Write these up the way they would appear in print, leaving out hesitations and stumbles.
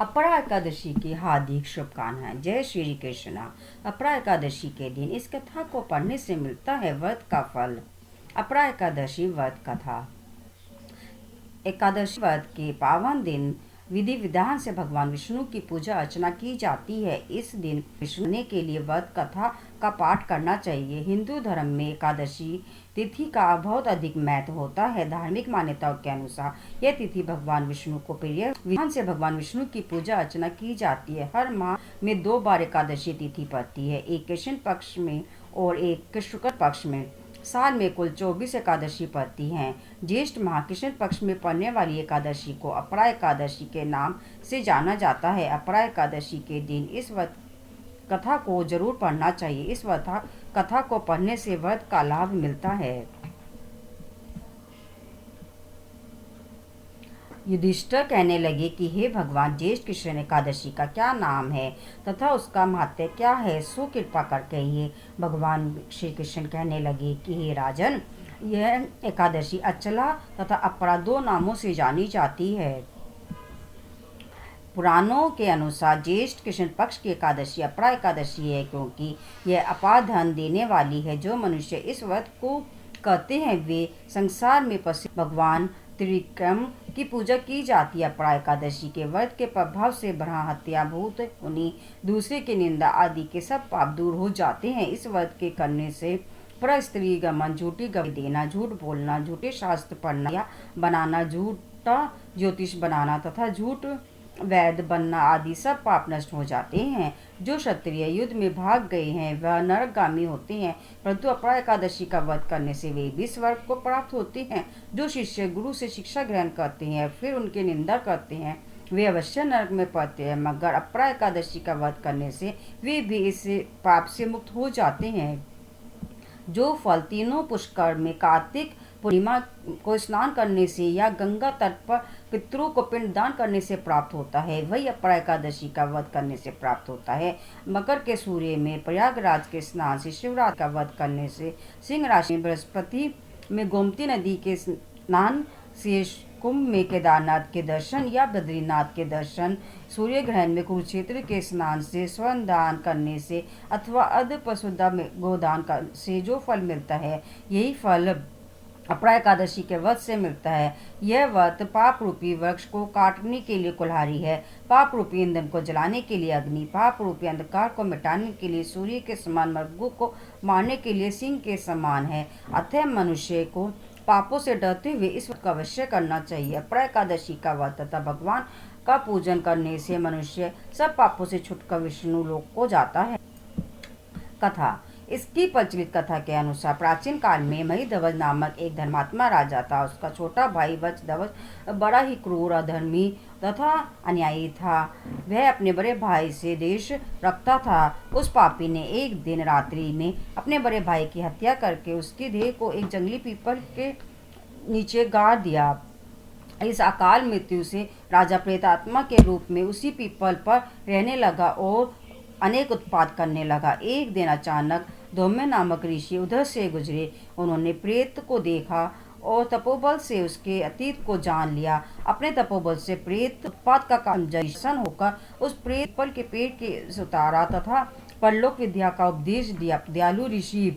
अपरा एकादशी की हार्दिक शुभकामनाएं। जय श्री कृष्णा। अपरा एकादशी के दिन इस कथा को पढ़ने से मिलता है व्रत का फल। अपरा एकादशी व्रत कथा। एकादशी व्रत के पावन दिन विधि विधान से भगवान विष्णु की पूजा अर्चना की जाती है। इस दिन विष्णु के लिए व्रत कथा का पाठ करना चाहिए। हिंदू धर्म में एकादशी तिथि का बहुत अधिक महत्व होता है। धार्मिक मान्यताओं के अनुसार यह तिथि भगवान विष्णु को प्रिय विधान से भगवान विष्णु की पूजा अर्चना की जाती है। हर माह में 2 बार एकादशी तिथि पड़ती है, एक कृष्ण पक्ष में और एक शुक्ल पक्ष में। साल में कुल 24 एकादशी पड़ती हैं। ज्येष्ठ माह कृष्ण पक्ष में पड़ने वाली एकादशी को अपरा एकादशी के नाम से जाना जाता है। अपरा एकादशी के दिन इस व्रत कथा को जरूर पढ़ना चाहिए। इस व्रत कथा को पढ़ने से व्रत का लाभ मिलता है। युधिष्ठिर कहने लगे कि हे भगवान, ज्येष्ठ कृष्ण एकादशी का क्या नाम है तथा उसका महत्व क्या है, सो कृपा कर कहिए। भगवान श्री कृष्ण कहने लगे कि हे राजन, यह एकादशी अचला तथा अपरा 2 नामों से जानी जाती है। पुराणों के अनुसार ज्येष्ठ कृष्ण पक्ष की एकादशी अपरा एकादशी है, क्योंकि यह अपार धन देने वाली है। जो मनुष्य इस व्रत को करते हैं वे संसार में प्रसिद्ध भगवान त्रिविक्रम की पूजा की जाती है। अपरा एकादशी के व्रत के प्रभाव से भ्रम, हत्या, भूत उन्हीं दूसरे की निंदा आदि के सब पाप दूर हो जाते हैं। इस व्रत के करने से पर स्त्री गमन, झूठी गवाही देना, झूठ बोलना, झूठे शास्त्र पढ़ना या बनाना, झूठा ज्योतिष बनाना तथा झूठ वैद्य बनना आदि सब पाप नष्ट हो जाते हैं। जो क्षत्रिय युद्ध में भाग गए हैं वह नरकगामी होते हैं, परंतु अपरा एकादशी का व्रत करने से वे भी स्वर्ग को प्राप्त होते हैं। जो शिष्य गुरु से शिक्षा ग्रहण करते हैं फिर उनकी निंदा करते हैं वे अवश्य नरक में पड़ते हैं, मगर अपरा एकादशी का व्रत करने से वे भी इस पाप से मुक्त हो जाते हैं। जो फल तीनों पुष्कर में कार्तिक पूर्णिमा को स्नान करने से या गंगा तट पर पितरों को पिंडदान करने से प्राप्त होता है, वही अपरा एकादशी का व्रत करने से प्राप्त होता है। मकर के सूर्य में प्रयागराज के स्नान से, शिवरात्रि का व्रत करने से, सिंह राशि में बृहस्पति में गोमती नदी के स्नान से, कुंभ में केदारनाथ के दर्शन या बद्रीनाथ के दर्शन, सूर्य ग्रहण में कुरुक्षेत्र के स्नान से, स्वर्ण दान करने से अथवा अर्ध पशुदा में गोदान से जो फल मिलता है, यही फल अपरा एकादशी के व्रत से मिलता है। यह व्रत पाप रूपी वृक्ष को काटने के लिए कुल्हाड़ी है, पाप रूपी ईंधन को जलाने के लिए अग्नि, पाप रूपी अंधकार को मिटाने के लिए सूर्य के समान, मृगों को मारने के लिए सिंह के समान है। अतः मनुष्य को पापों से डरते हुए इस व्रत को अवश्य करना चाहिए। अपरा एकादशी का व्रत तथा भगवान का पूजन करने से मनुष्य सब पापों से छुटकर विष्णु लोक को जाता है। कथा। इसकी प्रचलित कथा के अनुसार प्राचीन काल में महिध्वज नामक एक धर्मात्मा राजा था। उसका छोटा भाई वज्रध्वज बड़ा ही क्रूर, अधर्मी तथा अन्यायी था। वह अपने बड़े भाई से द्वेष रखता था। उस पापी ने एक दिन रात्रि में अपने बड़े भाई की हत्या करके उसकी देह को एक जंगली पीपल के नीचे गाड़ दिया। इस अकाल मृत्यु से राजा प्रेतात्मा के रूप में उसी पीपल पर रहने लगा और अनेक उत्पात करने लगा। एक दिन अचानक धौम्य नामक ऋषि उधर से गुजरे। उन्होंने प्रेत को देखा और तपोबल से उसके अतीत को जान लिया। अपने तपोबल से प्रेत उत्पात का कंजन होकर उस प्रेत पल के पेट के उतारा तथा परलोक विद्या का उपदेश दिया। दयालु ऋषि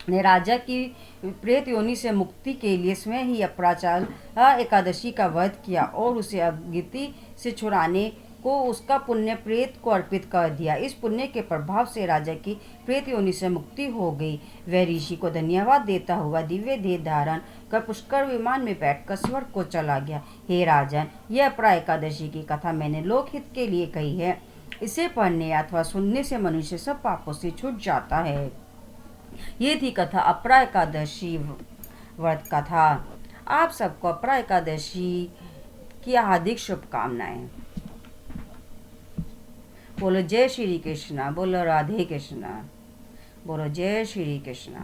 ने राजा की प्रेत योनि से मुक्ति के लिए स्वयं ही अपराचाल एकादशी का व्रत किया और उसे अगति से छुड़ाने को उसका पुण्य प्रेत को अर्पित कर दिया। इस पुण्य के प्रभाव से राजा की प्रेत योनि से मुक्ति हो गई। वह ऋषि को धन्यवाद देता हुआ दिव्य देह धारण कर पुष्कर विमान में बैठकर स्वर्ग को चला गया। हे राजन, यह अपरा एकादशी की कथा मैंने लोकहित के लिए कही है। इसे पढ़ने अथवा सुनने से मनुष्य सब पापों से छूट जाता है। ये थी कथा अपरा एकादशी व्रत कथा। आप सबको अपरा एकादशी की हार्दिक शुभकामनाएं। बोलो जय श्री कृष्णा, बोलो राधे कृष्णा, बोलो जय श्री कृष्णा।